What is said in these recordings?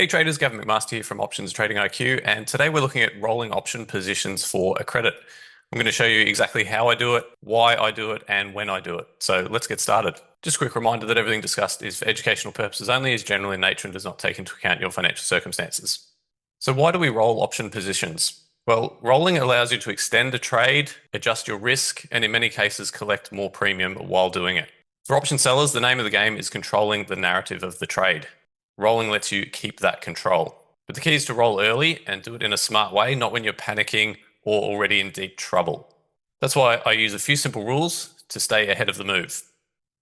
Hey traders, Gavin McMaster here from Options Trading IQ, and today we're looking at rolling option positions for a credit. I'm going to show you exactly how I do it, why I do it, and when I do it. So let's get started. Just a quick reminder that everything discussed is for educational purposes only, is general in nature and does not take into account your financial circumstances. So why do we roll option positions? Well, rolling allows you to extend a trade, adjust your risk, and in many cases collect more premium while doing it. For option sellers, the name of the game is controlling the narrative of the trade. Rolling lets you keep that control. But the key is to roll early and do it in a smart way, not when you're panicking or already in deep trouble. That's why I use a few simple rules to stay ahead of the move.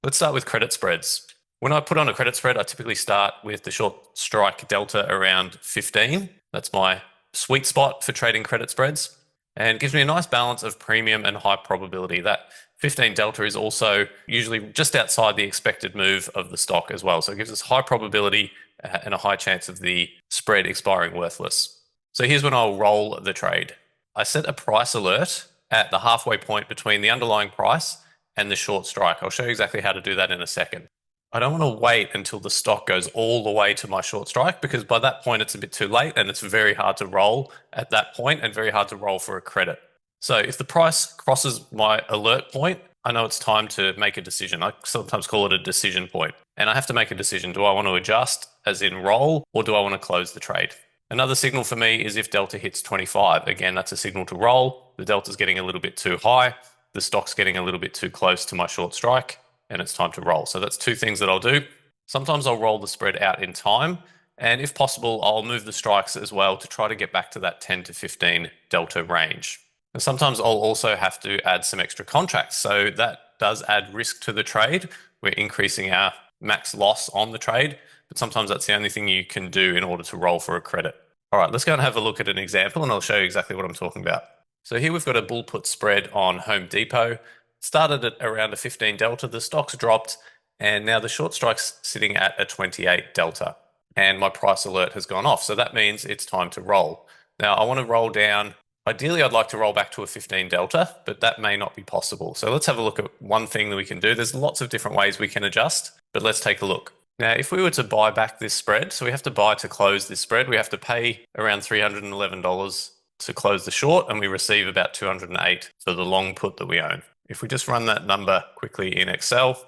Let's start with credit spreads. When I put on a credit spread, I typically start with the short strike delta around 15. That's my sweet spot for trading credit spreads, and it gives me a nice balance of premium and high probability. That 15 delta is also usually just outside the expected move of the stock as well. So it gives us high probability and a high chance of the spread expiring worthless. So here's when I'll roll the trade. I set a price alert at the halfway point between the underlying price and the short strike. I'll show you exactly how to do that in a second. I don't want to wait until the stock goes all the way to my short strike, because by that point it's a bit too late and it's very hard to roll at that point and very hard to roll for a credit. So if the price crosses my alert point, I know it's time to make a decision. I sometimes call it a decision point. And I have to make a decision. Do I want to adjust, as in roll, or do I want to close the trade? Another signal for me is if delta hits 25. Again, that's a signal to roll. The delta's getting a little bit too high. The stock's getting a little bit too close to my short strike, and it's time to roll. So that's two things that I'll do. Sometimes I'll roll the spread out in time, and if possible, I'll move the strikes as well to try to get back to that 10 to 15 delta range. And sometimes I'll also have to add some extra contracts. So that does add risk to the trade. We're increasing our max loss on the trade, but sometimes that's the only thing you can do in order to roll for a credit. All right, let's go and have a look at an example and I'll show you exactly what I'm talking about. So here we've got a bull put spread on Home Depot. Started at around a 15 delta, the stock's dropped, and now the short strike's sitting at a 28 delta. And my price alert has gone off. So that means it's time to roll. Now I want to roll down. Ideally, I'd like to roll back to a 15 delta, but that may not be possible. So let's have a look at one thing that we can do. There's lots of different ways we can adjust, but let's take a look. Now, if we were to buy back this spread, so we have to buy to close this spread, we have to pay around $311 to close the short, and we receive about $208 for the long put that we own. If we just run that number quickly in Excel,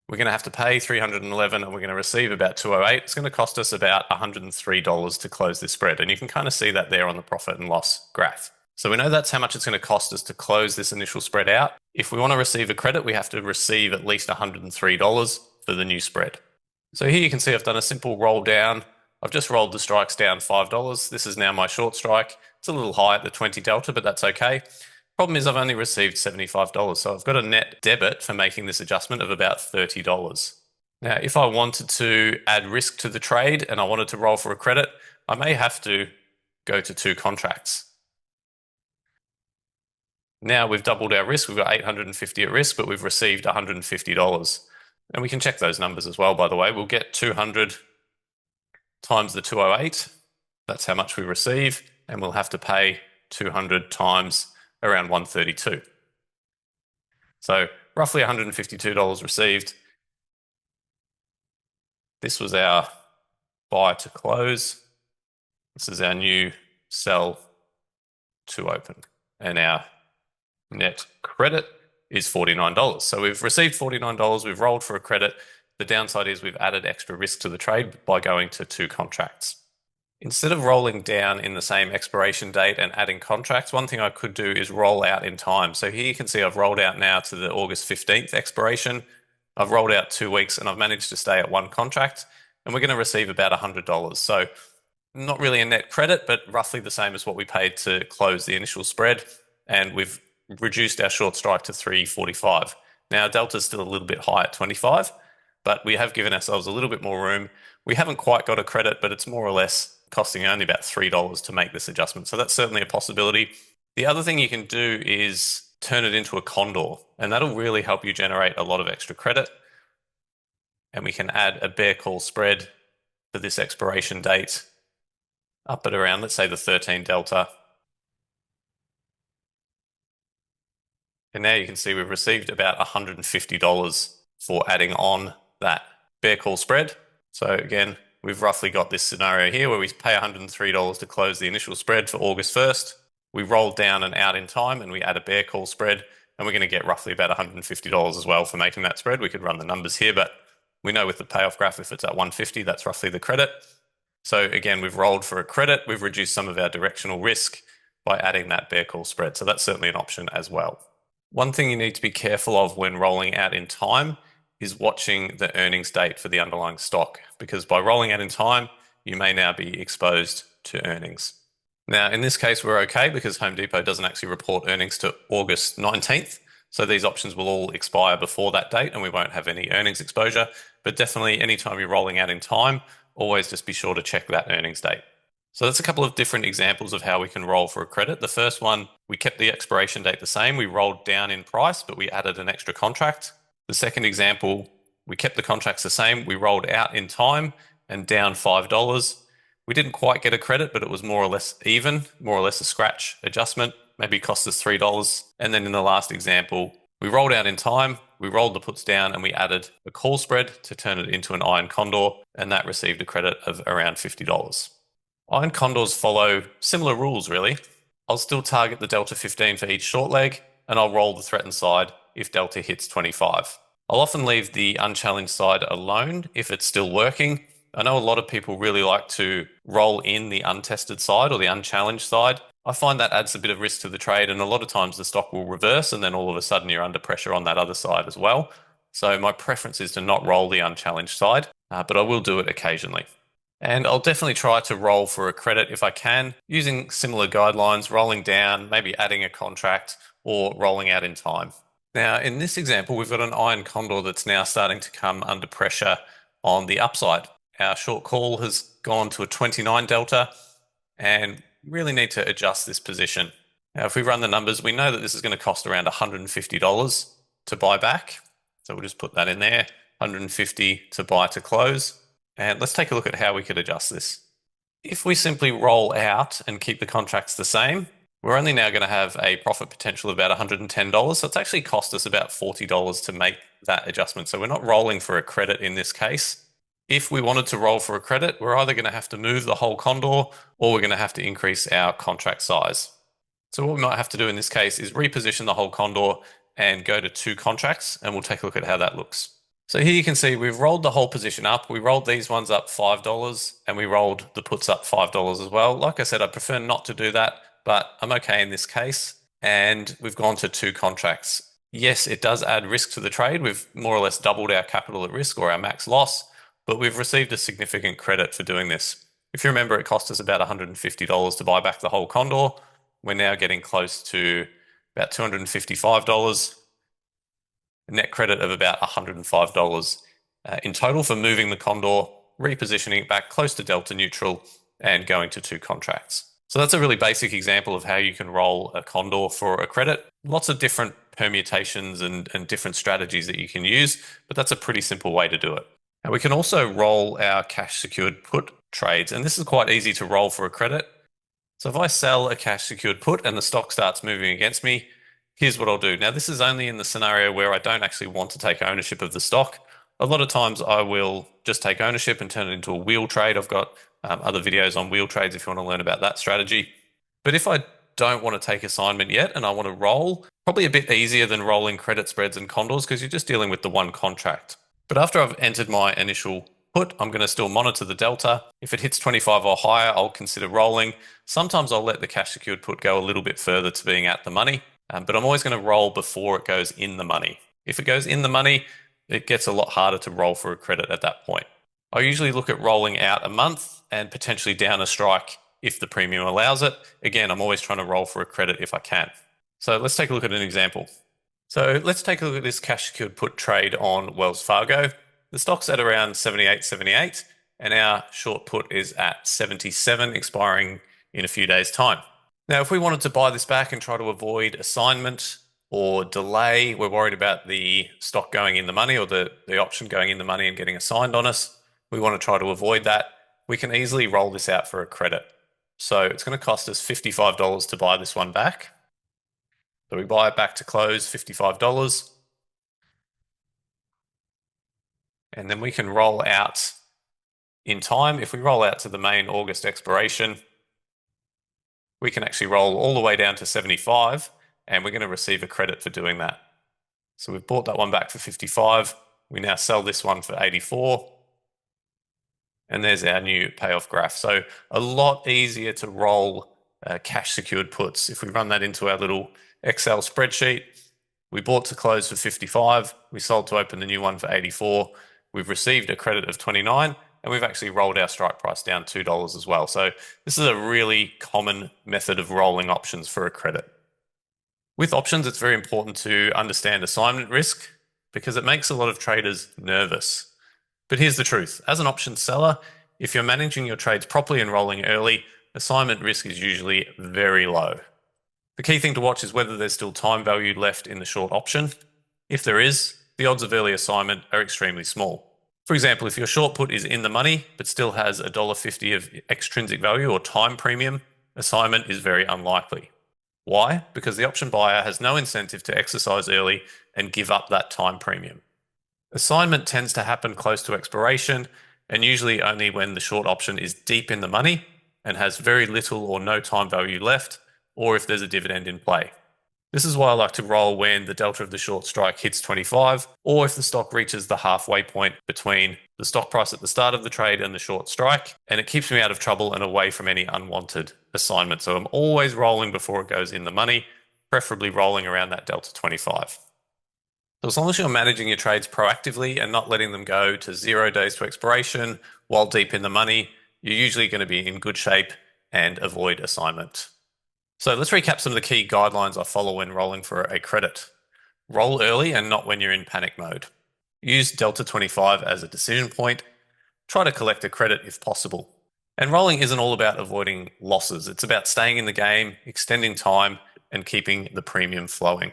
we're going to have to pay $311 and we're going to receive about $208. It's going to cost us about $103 to close this spread. And you can kind of see that there on the profit and loss graph. So we know that's how much it's going to cost us to close this initial spread out. If we want to receive a credit, we have to receive at least $103 for the new spread. So here you can see I've done a simple roll down. I've just rolled the strikes down $5. This is now my short strike. It's a little high at the 20 delta, but that's okay. Problem is I've only received $75. So I've got a net debit for making this adjustment of about $30. Now, if I wanted to add risk to the trade and I wanted to roll for a credit, I may have to go to 2 contracts. Now we've doubled our risk. We've got $850 at risk, but we've received $150. And we can check those numbers as well, by the way. We'll get 200 times the 208. That's how much we receive. And we'll have to pay 200 times around 132. So roughly $152 received. This was our buy to close. This is our new sell to open. And our net credit is $49. So we've received $49, we've rolled for a credit. The downside is we've added extra risk to the trade by going to 2 contracts. Instead of rolling down in the same expiration date and adding contracts, one thing I could do is roll out in time. So here you can see I've rolled out now to the August 15th expiration. I've rolled out 2 weeks and I've managed to stay at 1 contract, and we're going to receive about $100. So not really a net credit, but roughly the same as what we paid to close the initial spread. And we've reduced our short strike to 345. Now delta's still a little bit high at 25, but we have given ourselves a little bit more room. We haven't quite got a credit, but it's more or less costing only about $3 to make this adjustment. So that's certainly a possibility. The other thing you can do is turn it into a condor, and that'll really help you generate a lot of extra credit. And we can add a bear call spread for this expiration date up at around, let's say, the 13 delta. And now you can see we've received about $150 for adding on that bear call spread. So again, we've roughly got this scenario here where we pay $103 to close the initial spread for August 1st. We roll down and out in time and we add a bear call spread, and we're going to get roughly about $150 as well for making that spread. We could run the numbers here, but we know with the payoff graph, if it's at 150, that's roughly the credit. So again, we've rolled for a credit. We've reduced some of our directional risk by adding that bear call spread. So that's certainly an option as well. One thing you need to be careful of when rolling out in time is watching the earnings date for the underlying stock, because by rolling out in time, you may now be exposed to earnings. Now, in this case, we're okay because Home Depot doesn't actually report earnings to August 19th. So these options will all expire before that date and we won't have any earnings exposure. But definitely anytime you're rolling out in time, always just be sure to check that earnings date. So that's a couple of different examples of how we can roll for a credit. The first one, we kept the expiration date the same. We rolled down in price, but we added an extra contract. The second example, we kept the contracts the same. We rolled out in time and down $5. We didn't quite get a credit, but it was more or less even, more or less a scratch adjustment. Maybe cost us $3. And then in the last example, we rolled out in time, we rolled the puts down and we added a call spread to turn it into an iron condor, and that received a credit of around $50. Iron condors follow similar rules, really. I'll still target the delta 15 for each short leg, and I'll roll the threatened side if delta hits 25. I'll often leave the unchallenged side alone if it's still working. I know a lot of people really like to roll in the untested side or the unchallenged side. I find that adds a bit of risk to the trade, and a lot of times the stock will reverse, and then all of a sudden you're under pressure on that other side as well. So my preference is to not roll the unchallenged side, but I will do it occasionally. And I'll definitely try to roll for a credit if I can, using similar guidelines, rolling down, maybe adding a contract, or rolling out in time. Now, in this example, we've got an iron condor that's now starting to come under pressure on the upside. Our short call has gone to a 29 delta, and really need to adjust this position. Now, if we run the numbers, we know that this is going to cost around $150 to buy back. So we'll just put that in there, 150 to buy to close. And let's take a look at how we could adjust this. If we simply roll out and keep the contracts the same, we're only now going to have a profit potential of about $110. So it's actually cost us about $40 to make that adjustment. So we're not rolling for a credit in this case. If we wanted to roll for a credit, we're either going to have to move the whole condor or we're going to have to increase our contract size. So what we might have to do in this case is reposition the whole condor and go to 2 contracts, and we'll take a look at how that looks. So here you can see we've rolled the whole position up. We rolled these ones up $5 and we rolled the puts up $5 as well. Like I said, I prefer not to do that, but I'm okay in this case. And we've gone to 2 contracts. Yes, it does add risk to the trade. We've more or less doubled our capital at risk or our max loss, but we've received a significant credit for doing this. If you remember, it cost us about $150 to buy back the whole condor. We're now getting close to about $255. Net credit of about $105 in total for moving the condor, repositioning it back close to delta neutral, and going to 2 contracts. So that's a really basic example of how you can roll a condor for a credit. Lots of different permutations and different strategies that you can use, but that's a pretty simple way to do it. Now we can also roll our cash secured put trades, and this is quite easy to roll for a credit. So if I sell a cash secured put and the stock starts moving against me, here's what I'll do. Now, this is only in the scenario where I don't actually want to take ownership of the stock. A lot of times I will just take ownership and turn it into a wheel trade. I've got other videos on wheel trades if you want to learn about that strategy. But if I don't want to take assignment yet and I want to roll, probably a bit easier than rolling credit spreads and condors because you're just dealing with the one contract. But after I've entered my initial put, I'm going to still monitor the delta. If it hits 25 or higher, I'll consider rolling. Sometimes I'll let the cash secured put go a little bit further to being at the money. But I'm always going to roll before it goes in the money. If it goes in the money, it gets a lot harder to roll for a credit at that point. I usually look at rolling out a month and potentially down a strike if the premium allows it. Again, I'm always trying to roll for a credit if I can. So let's take a look at an example. So let's take a look at this cash secured put trade on Wells Fargo. The stock's at around 78.78 and our short put is at 77, expiring in a few days' time. Now, if we wanted to buy this back and try to avoid assignment or delay, we're worried about the stock going in the money or the option going in the money and getting assigned on us. We want to try to avoid that. We can easily roll this out for a credit. So it's going to cost us $55 to buy this one back. So we buy it back to close, $55. And then we can roll out in time, if we roll out to the main August expiration, we can actually roll all the way down to 75, and we're going to receive a credit for doing that. So we've bought that one back for 55. We now sell this one for 84. And there's our new payoff graph. So a lot easier to roll cash secured puts. If we run that into our little Excel spreadsheet, we bought to close for 55. We sold to open the new one for 84. We've received a credit of 29, and we've actually rolled our strike price down $2 as well. So this is a really common method of rolling options for a credit. With options, it's very important to understand assignment risk because it makes a lot of traders nervous. But here's the truth. As an option seller, if you're managing your trades properly and rolling early, assignment risk is usually very low. The key thing to watch is whether there's still time value left in the short option. If there is, the odds of early assignment are extremely small. For example, if your short put is in the money but still has $1.50 of extrinsic value or time premium, assignment is very unlikely. Why? Because the option buyer has no incentive to exercise early and give up that time premium. Assignment tends to happen close to expiration and usually only when the short option is deep in the money and has very little or no time value left, or if there's a dividend in play. This is why I like to roll when the delta of the short strike hits 25, or if the stock reaches the halfway point between the stock price at the start of the trade and the short strike, and it keeps me out of trouble and away from any unwanted assignment. So I'm always rolling before it goes in the money, preferably rolling around that delta 25. So as long as you're managing your trades proactively and not letting them go to 0 days to expiration while deep in the money, you're usually going to be in good shape and avoid assignment. So let's recap some of the key guidelines I follow when rolling for a credit. Roll early and not when you're in panic mode. Use delta 25 as a decision point. Try to collect a credit if possible. And rolling isn't all about avoiding losses. It's about staying in the game, extending time, and keeping the premium flowing.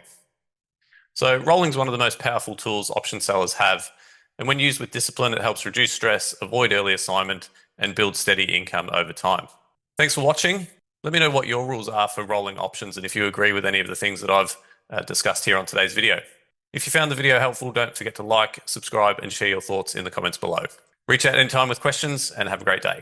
So rolling is one of the most powerful tools option sellers have. And when used with discipline, it helps reduce stress, avoid early assignment, and build steady income over time. Thanks for watching. Let me know what your rules are for rolling options and if you agree with any of the things that I've discussed here on today's video. If you found the video helpful, don't forget to like, subscribe, and share your thoughts in the comments below. Reach out anytime with questions and have a great day.